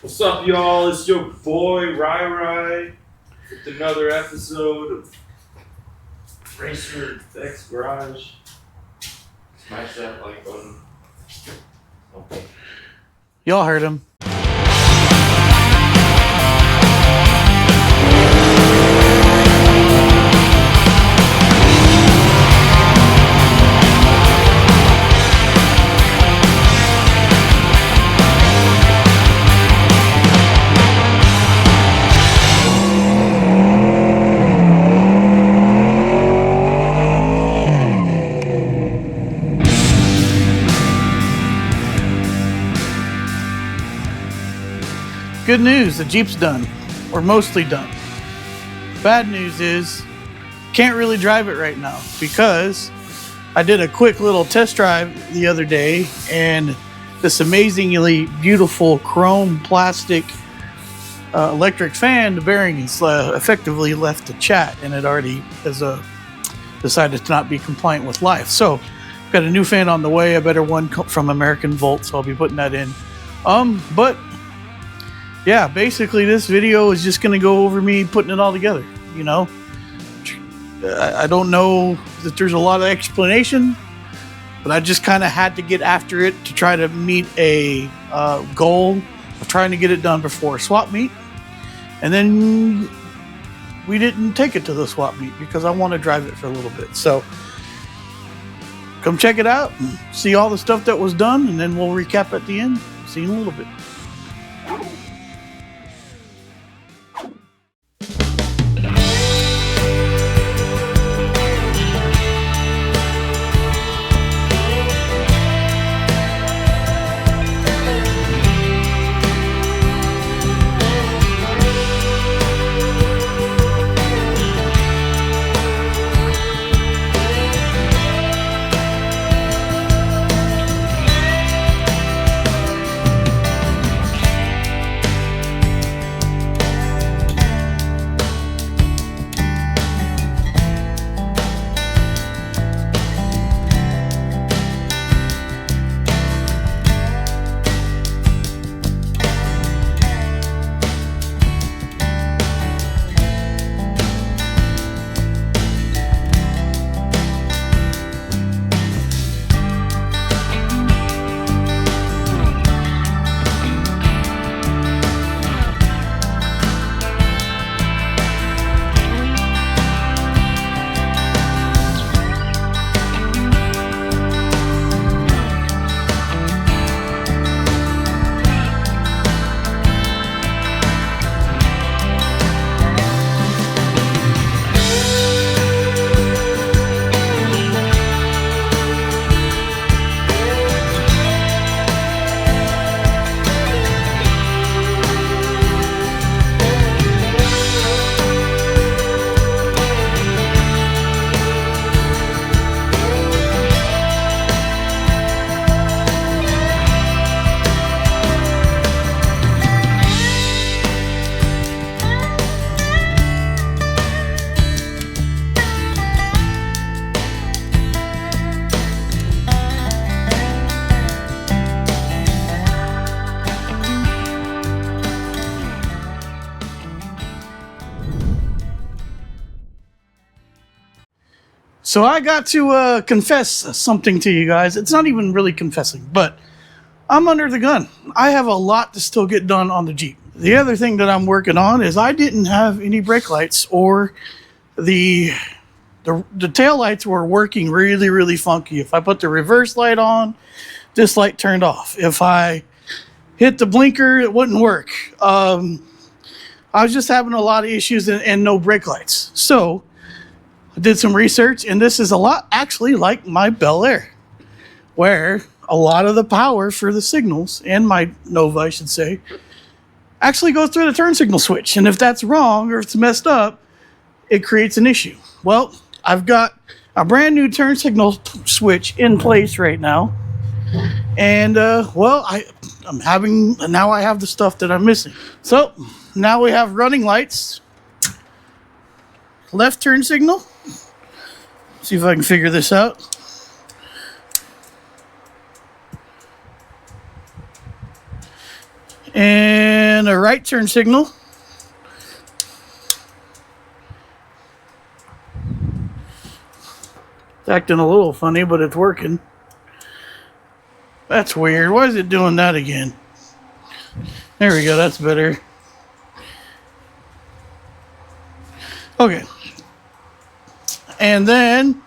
What's up, y'all? It's your boy Rai with another episode of Racer X Garage. Smash that like button. Okay. Y'all heard him. Good news, the Jeep's done, or mostly done. Bad news is, can't really drive it right now because I did a quick little test drive the other day and this amazingly beautiful chrome plastic electric fan, the bearing is effectively left to chat and it already has decided to not be compliant with life. So, got a new fan on the way, a better one from American Volt, so I'll be putting that in. But yeah, basically this video is just going to go over me putting it all together, you know. I don't know that there's a lot of explanation, but I just kind of had to get after it to try to meet a goal of trying to get it done before swap meet. And then we didn't take it to the swap meet because I want to drive it for a little bit. So come check it out and see all the stuff that was done, and then we'll recap at the end. See you in a little bit. So I got to confess something to you guys. It's not even really confessing, but I'm under the gun. I have a lot to still get done on the Jeep. The other thing that I'm working on is I didn't have any brake lights, or the tail lights were working really, really funky. If I put the reverse light on, this light turned off. If I hit the blinker, it wouldn't work. I was just having a lot of issues and no brake lights. So I did some research, and this is a lot actually like my Bel Air, where a lot of the power for the signals, and my Nova, I should say, actually goes through the turn signal switch. And if that's wrong or it's messed up, it creates an issue. Well, I've got a brand new turn signal switch in place right now. And, well, I'm having, now I have the stuff that I'm missing. So now we have running lights, left turn signal. See if I can figure this out. And having a right turn signal. It's acting a little funny, but it's working. That's weird. Why is it doing that again? There we go. That's better. Okay. And then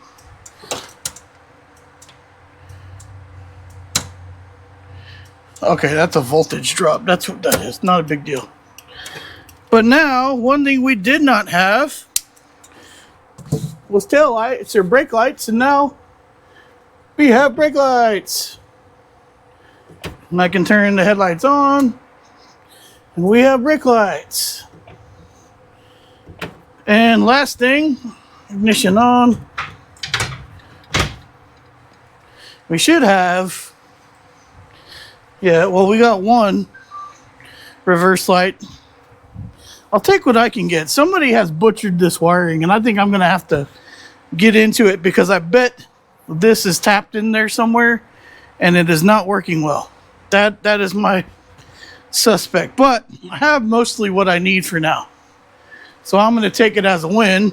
okay, that's a voltage drop. That's what that is. Not a big deal. But now, one thing we did not have was tail lights or brake lights, and now we have brake lights. And I can turn the headlights on, and we have brake lights. And last thing, ignition on. We should have, yeah, well, we got one reverse light. I'll take what I can get. Somebody has butchered this wiring, and I think I'm going to have to get into it because I bet this is tapped in there somewhere, and it is not working well. That is my suspect. But I have mostly what I need for now. So I'm going to take it as a win.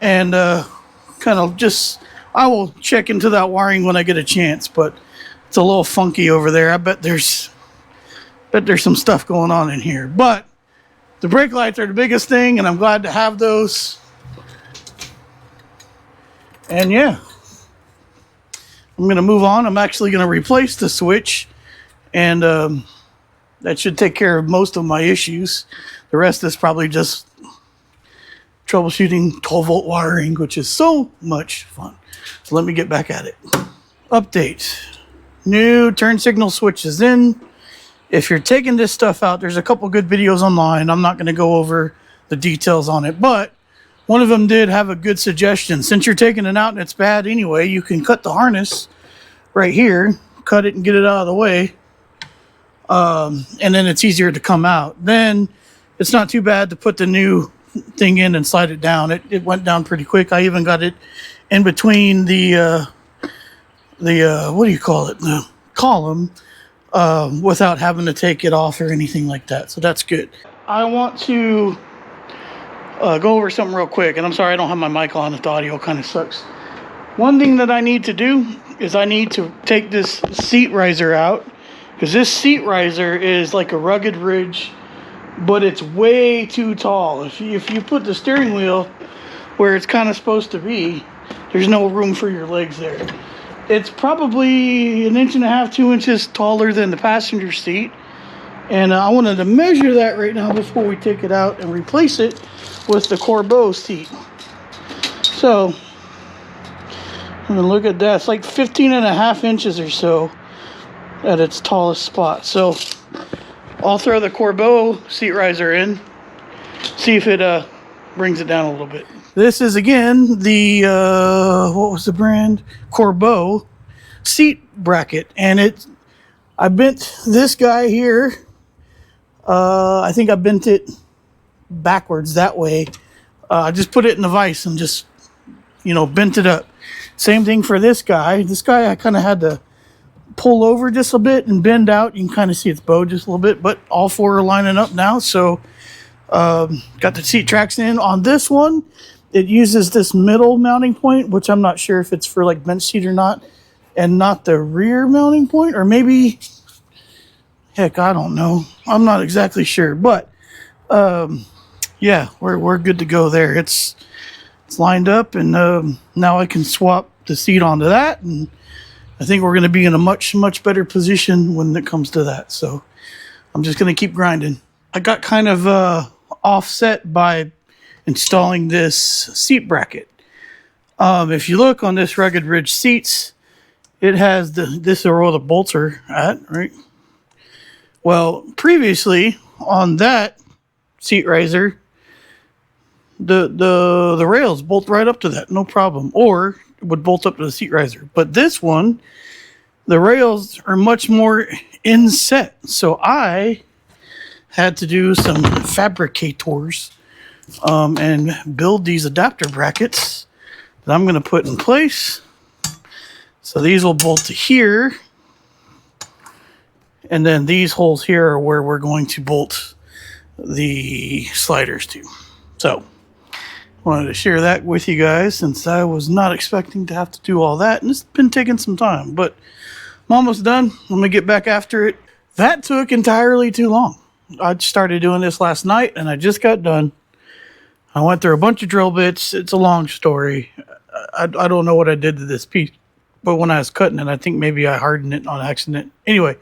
And kind of just, I will check into that wiring when I get a chance, but it's a little funky over there. I bet there's some stuff going on in here. But the brake lights are the biggest thing, and I'm glad to have those. And yeah, I'm going to move on. I'm actually going to replace the switch, and that should take care of most of my issues. The rest is probably just troubleshooting 12-volt wiring, which is so much fun. So let me get back at it. Update. New turn signal switch is in. If you're taking this stuff out, there's a couple good videos online. I'm not going to go over the details on it, but one of them did have a good suggestion. Since you're taking it out and it's bad anyway, you can cut the harness right here, cut it and get it out of the way, and then it's easier to come out. Then it's not too bad to put the new thing in and slide it down. It went down pretty quick. I even got it in between the what do you call it? The column, without having to take it off or anything like that. So that's good. I want to go over something real quick, and I'm sorry I don't have my mic on if the audio kind of sucks. One thing that I need to do is I need to take this seat riser out, because this seat riser is like a rugged ridge, but it's way too tall. If you put the steering wheel where it's kind of supposed to be, there's no room for your legs there. It's probably 1.5 inches, 2 inches taller than the passenger seat. And I wanted to measure that right now before we take it out and replace it with the Corbeau seat. So, I'm gonna look at that. It's like 15.5 inches or so at its tallest spot. So, I'll throw the Corbeau seat riser in, see if it brings it down a little bit. This is again the what was the brand? Corbeau seat bracket, and I bent this guy here. I think I bent it backwards that way. I just put it in the vise and just bent it up. Same thing for this guy. This guy I kind of had to pull over just a bit and bend out. You can kind of see it's bowed just a little bit, but all four are lining up now. So got the seat tracks in. On this one, it uses this middle mounting point, which I'm not sure if it's for like bench seat or not, and not the rear mounting point, or maybe, heck, I don't know. I'm not exactly sure, but yeah, we're good to go there. It's lined up, and now I can swap the seat onto that, and I think we're going to be in a much, much better position when it comes to that. So I'm just going to keep grinding. I got kind of offset by installing this seat bracket. If you look on this rugged ridge seats, it has this are where the bolts are at, right? Well, previously on that seat riser, the rails bolt right up to that, no problem, or it would bolt up to the seat riser. But this one, the rails are much more inset, so I had to do some fabricators and build these adapter brackets that I'm going to put in place. So these will bolt to here, And then these holes here are where we're going to bolt the sliders to. So wanted to share that with you guys since I was not expecting to have to do all that, and it's been taking some time, but I'm almost done. I'm gonna get back after it. That took entirely too long. I started doing this last night and I just got done. I went through a bunch of drill bits. It's a long story. I don't know what I did to this piece, but when I was cutting it, I think maybe I hardened it on accident. Anyway,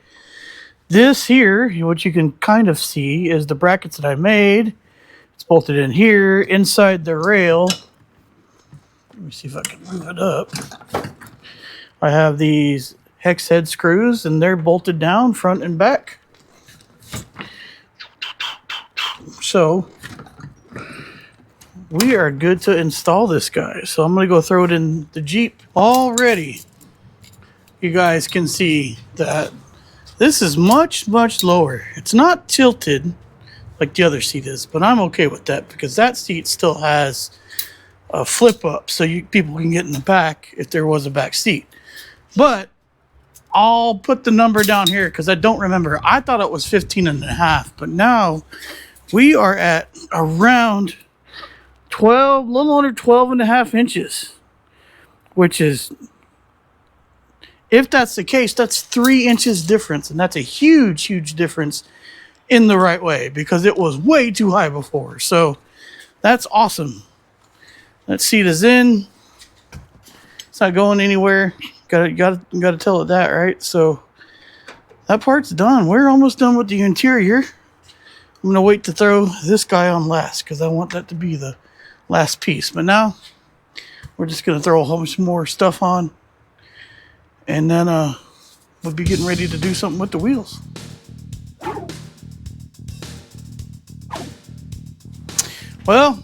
this here, what you can kind of see is the brackets that I made. It's bolted in here inside the rail. Let me see if I can move it up. I have these hex head screws and they're bolted down front and back. So we are good to install this guy. So I'm going to go throw it in the Jeep. Already, you guys can see that this is much, much lower. It's not tilted like the other seat is, but I'm okay with that because that seat still has a flip up so people can get in the back if there was a back seat. But I'll put the number down here because I don't remember. I thought it was 15.5, but now we are at around 12, a little under 12.5 inches, which is, if that's the case, that's 3 inches difference. And that's a huge, huge difference in the right way because it was way too high before. So that's awesome. That seat is in. It's not going anywhere. Gotta tell it that, right? So that part's done. We're almost done with the interior. I'm gonna wait to throw this guy on last because I want that to be the last piece. But now we're just gonna throw a whole bunch more stuff on, and then we'll be getting ready to do something with the wheels. Well,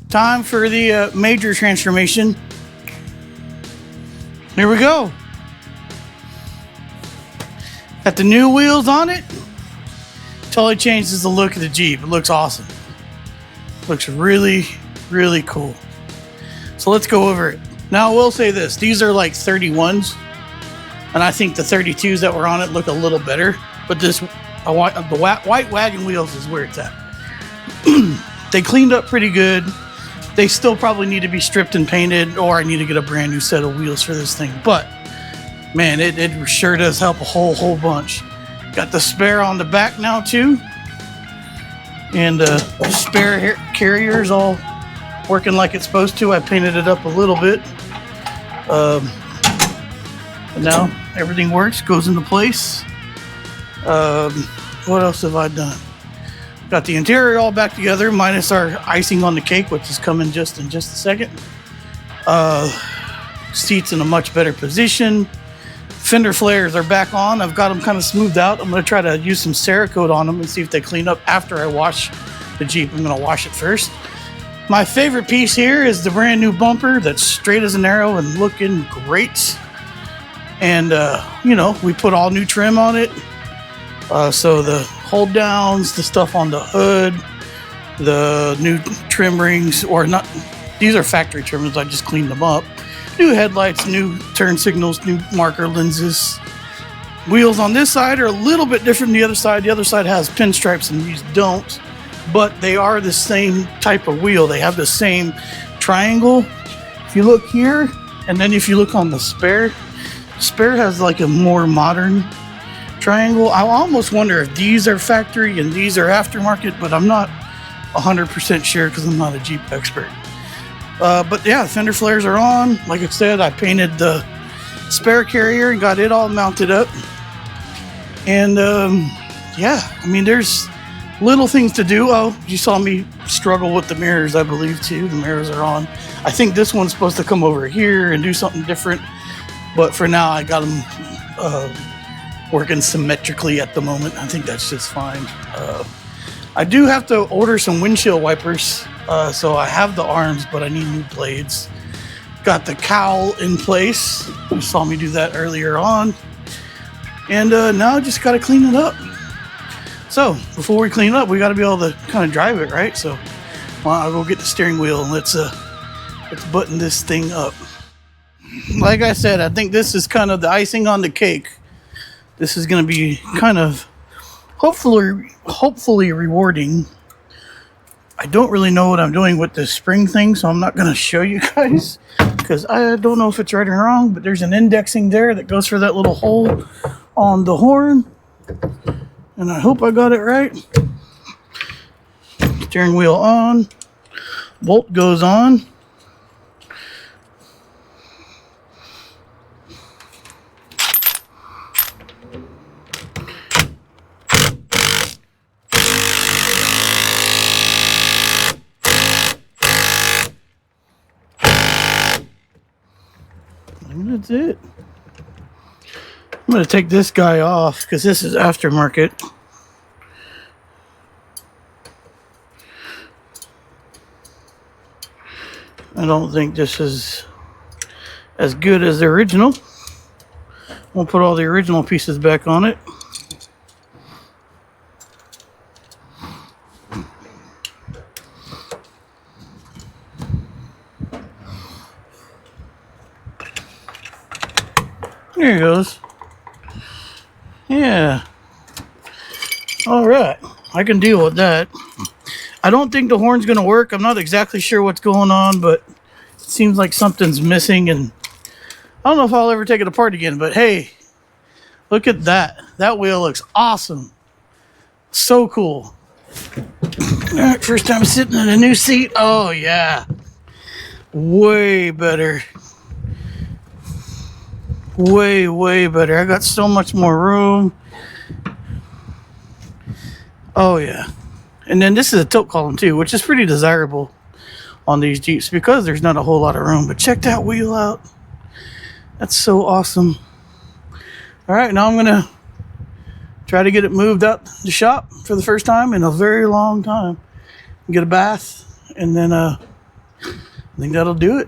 time for the major transformation. Here we go. Got the new wheels on it. Totally changes the look of the Jeep. It looks awesome. Looks really, really cool. So let's go over it. Now I will say this. These are like 31s. And I think the 32s that were on it look a little better. But the white wagon wheels is where it's at. They cleaned up pretty good. They still probably need to be stripped and painted, or I need to get a brand new set of wheels for this thing. But man, it sure does help a whole bunch. Got the spare on the back now too, and the spare carrier is all working like it's supposed to. I painted it up a little bit, and now everything works, goes into place. What else have I done? Got the interior all back together, minus our icing on the cake, which is coming in just a second. Seats in a much better position. Fender flares are back on. I've got them kind of smoothed out. I'm going to try to use some Cerakote on them and see if they clean up after I wash the Jeep. I'm going to wash it first. My favorite piece here is the brand new bumper that's straight as an arrow and looking great. And, we put all new trim on it. So the hold downs, the stuff on the hood, the new trim rings, or not, these are factory trims, I just cleaned them up. New headlights, new turn signals, new marker lenses. Wheels on this side are a little bit different than the other side. The other side has pinstripes and these don't, but they are the same type of wheel. They have the same triangle. If you look here, and then if you look on the spare has like a more modern triangle. I almost wonder if these are factory and these are aftermarket, but I'm not 100% sure because I'm not a Jeep expert. But yeah, fender flares are on. Like I said, I painted the spare carrier and got it all mounted up. And there's little things to do. Oh, you saw me struggle with the mirrors, I believe, too. The mirrors are on. I think this one's supposed to come over here and do something different. But for now, I got them working symmetrically at the moment. I think that's just fine. I do have to order some windshield wipers. So I have the arms, but I need new blades. Got the cowl in place. You saw me do that earlier on. And now I just got to clean it up. So before we clean it up, we got to be able to kind of drive it, right? So I'll go get the steering wheel and let's button this thing up. Like I said, I think this is kind of the icing on the cake. This is going to be kind of hopefully rewarding. I don't really know what I'm doing with this spring thing, so I'm not going to show you guys because I don't know if it's right or wrong, but there's an indexing there that goes for that little hole on the horn, and I hope I got it right. Steering wheel on, bolt goes on. And that's it. I'm going to take this guy off because this is aftermarket. I don't think this is as good as the original. We'll put all the original pieces back on it. There it goes. Yeah. All right. I can deal with that. I don't think the horn's going to work. I'm not exactly sure what's going on, but it seems like something's missing, and I don't know if I'll ever take it apart again, but hey, look at that. That wheel looks awesome. So cool. All right, first time sitting in a new seat. Oh, yeah. Way better. Way better. I got so much more room. Oh, yeah. And then this is a tilt column too, which is pretty desirable on these Jeeps because there's not a whole lot of room. But check that wheel out. That's so awesome. All right, now I'm going to try to get it moved out the shop for the first time in a very long time. Get a bath, and then I think that'll do it.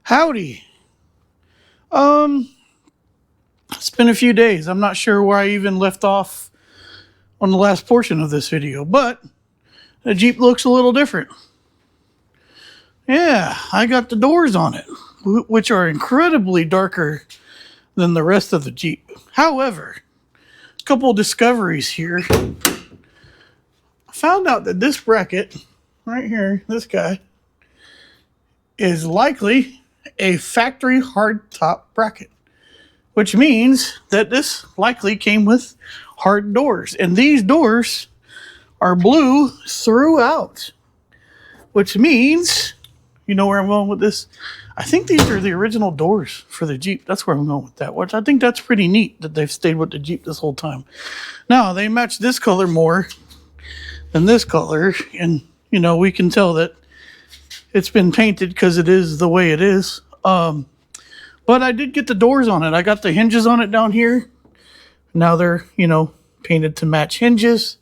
Howdy. It's been a few days. I'm not sure where I even left off on the last portion of this video, but the Jeep looks a little different. Yeah, I got the doors on it, which are incredibly darker than the rest of the Jeep. However, a couple discoveries here. I found out that this bracket right here, this guy, is likely a factory hardtop bracket, which means that this likely came with hard doors. And these doors are blue throughout, which means, you know where I'm going with this? I think these are the original doors for the Jeep. That's where I'm going with that, which I think that's pretty neat that they've stayed with the Jeep this whole time. Now, they match this color more than this color, and, you know, we can tell that it's been painted because it is the way it is. But I did get the doors on it. I got the hinges on it down here. Now they're, you know, painted to match hinges.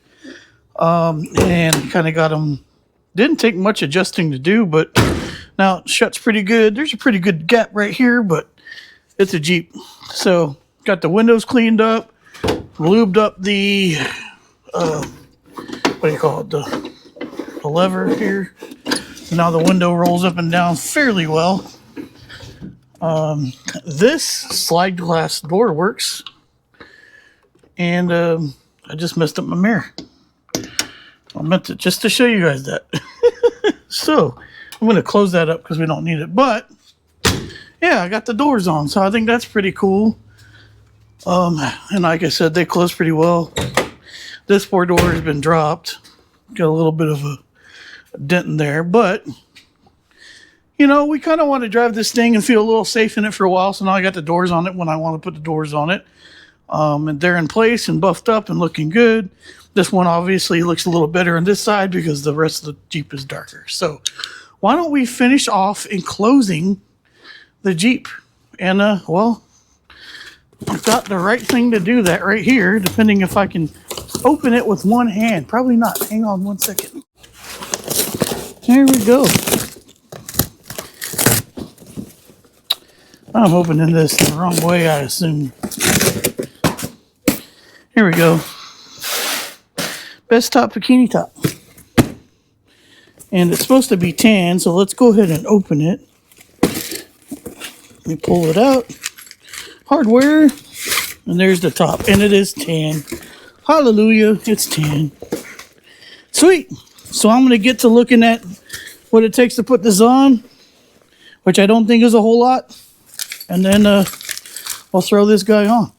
And kind of got them. Didn't take much adjusting to do, but now it shuts pretty good. There's a pretty good gap right here, but it's a Jeep. So got the windows cleaned up, lubed up the, what do you call it? The lever here. Now the window rolls up and down fairly well. This slide glass door works. And I just messed up my mirror. I meant to just to show you guys that. So I'm going to close that up because we don't need it. But yeah, I got the doors on, so I think that's pretty cool. And like I said, they close pretty well. This four door has been dropped. Got a little bit of a dent in there, but you know, we kind of want to drive this thing and feel a little safe in it for a while. So now I got the doors on it when I want to put the doors on it. And they're in place and buffed up and looking good. This one obviously looks a little better on this side because the rest of the Jeep is darker. So why don't we finish off enclosing the Jeep? And well, I've got the right thing to do that right here, depending if I can open it with one hand. Probably not. Hang on one second. There we go. I'm opening this the wrong way, I assume. Here we go. Bestop Bikini top. And it's supposed to be tan, so let's go ahead and open it. Let me pull it out. Hardware. And there's the top. And it is tan. Hallelujah, it's tan. Sweet. So I'm going to get to looking at what it takes to put this on, which I don't think is a whole lot. And then I'll throw this guy on.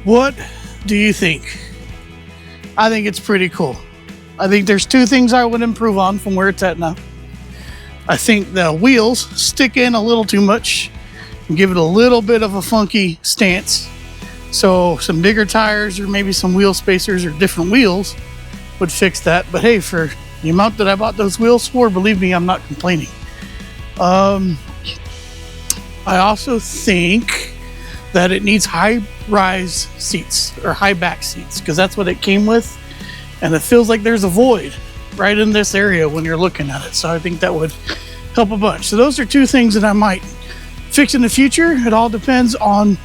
What do you think? I think it's pretty cool. I think there's two things I would improve on from where it's at now. I think the wheels stick in a little too much and give it a little bit of a funky stance. So some bigger tires or maybe some wheel spacers or different wheels would fix that. But hey, for The amount that I bought those wheels for, believe me, I'm not complaining. I also think that it needs high rise seats or high back seats, because that's what it came with. And it feels like there's a void right in this area when you're looking at it. So I think that would help a bunch. So those are two things that I might fix in the future. It all depends on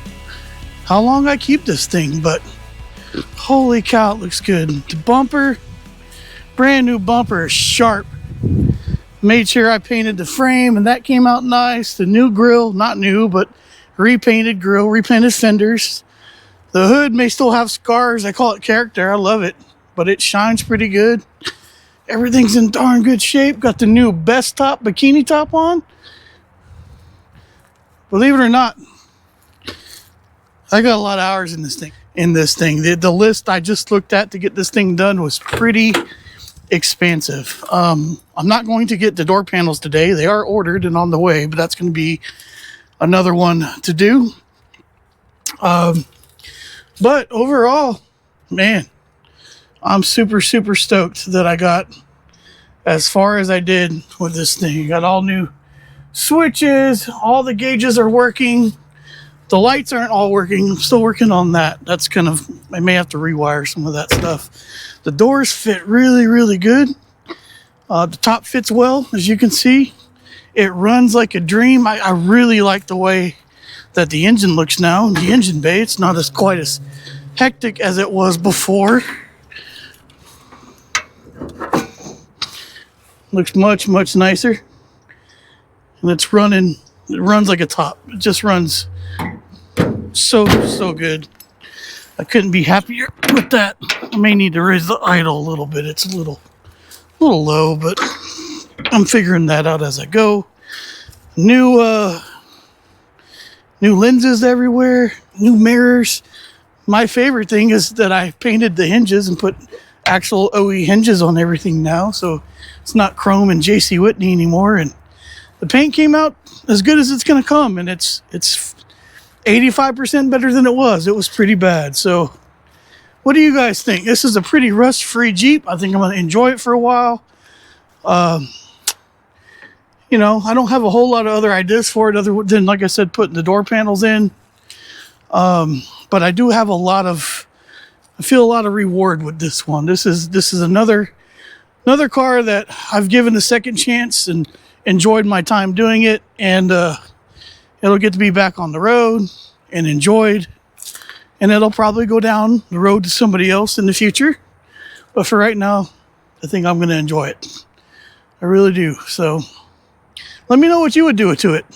how long I keep this thing, but holy cow, it looks good. The bumper, brand new bumper, sharp. Made sure I painted the frame and that came out nice. The new grill, not new, but repainted grill, repainted fenders. The hood may still have scars. I call it character. I love it, but it shines pretty good. Everything's in darn good shape. Got the new Bestop Bikini top on. Believe it or not, I got a lot of hours in this thing. The list I just looked at to get this thing done was pretty expansive. I'm not going to get the door panels today. They are ordered and on the way, but that's going to be another one to do. But overall, man, I'm super stoked that I got as far as I did with this thing. Got all new switches, all the gauges are working. The lights aren't all working. I'm still working on that. That's kind of, I may have to rewire some of that stuff. The doors fit really good. The top fits well, as you can see. It runs like a dream. I really like the way that the engine looks now. The engine bay, it's not as quite as hectic as it was before. Looks much nicer. And it runs like a top. It just runs so good. I couldn't be happier with that. I may need to raise the idle a little bit. It's a little low, but I'm figuring that out as I go. New lenses everywhere, new mirrors. My favorite thing is that I painted the hinges and put actual OE hinges on everything now, so it's not chrome and JC Whitney anymore. And the paint came out as good as it's going to come, and it's 85% better than it was. It was pretty bad. So what do you guys think? This is a pretty rust-free Jeep. I think I'm going to enjoy it for a while. You know, I don't have a whole lot of other ideas for it other than, like I said, putting the door panels in. But I do have I feel a lot of reward with this one. This is another car that I've given a second chance and enjoyed my time doing it. And it'll get to be back on the road and enjoyed. And it'll probably go down the road to somebody else in the future. But for right now, I think I'm going to enjoy it. I really do. So let me know what you would do to it.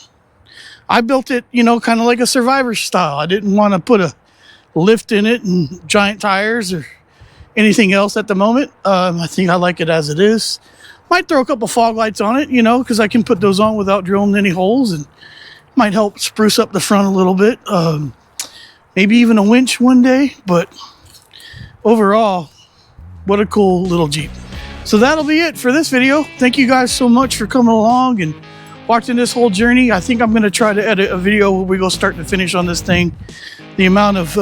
I built it, you know, kind of like a Survivor style. I didn't want to put a lift in it and giant tires or anything else at the moment. I think I like it as it is. Might throw a couple fog lights on it, you know, because I can put those on without drilling any holes, and might help spruce up the front a little bit. Maybe even a winch one day, but overall, what a cool little Jeep. So that'll be it for this video. Thank you guys so much for coming along and watching this whole journey. I think I'm going to try to edit a video where we go start to finish on this thing. The amount of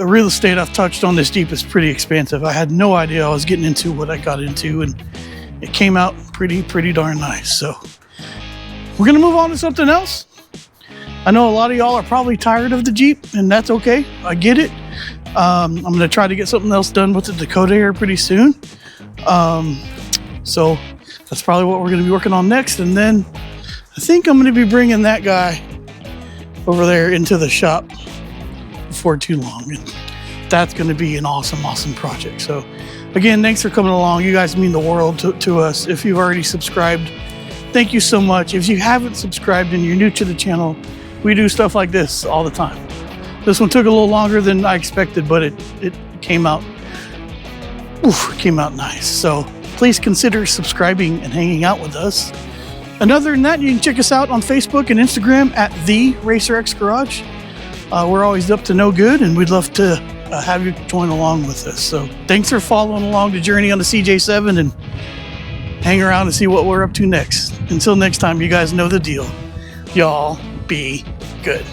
real estate I've touched on this Jeep is pretty expansive. I had no idea I was getting into what I got into, and it came out pretty darn nice. So we're going to move on to something else. I know a lot of y'all are probably tired of the Jeep, and that's okay. I get it. I'm going to try to get something else done with the Dakota here pretty soon. So that's probably what we're going to be working on next. And then I think I'm going to be bringing that guy over there into the shop before too long. And that's going to be an awesome project. So again, thanks for coming along. You guys mean the world to us. If you've already subscribed, thank you so much. If you haven't subscribed and you're new to the channel, we do stuff like this all the time. This one took a little longer than I expected, but it came out nice. So please consider subscribing and hanging out with us. And other than that, you can check us out on Facebook and Instagram at The RacerX Garage. We're always up to no good, and we'd love to have you join along with us. So thanks for following along the journey on the CJ7, and hang around and see what we're up to next. Until next time, you guys know the deal. Y'all be good.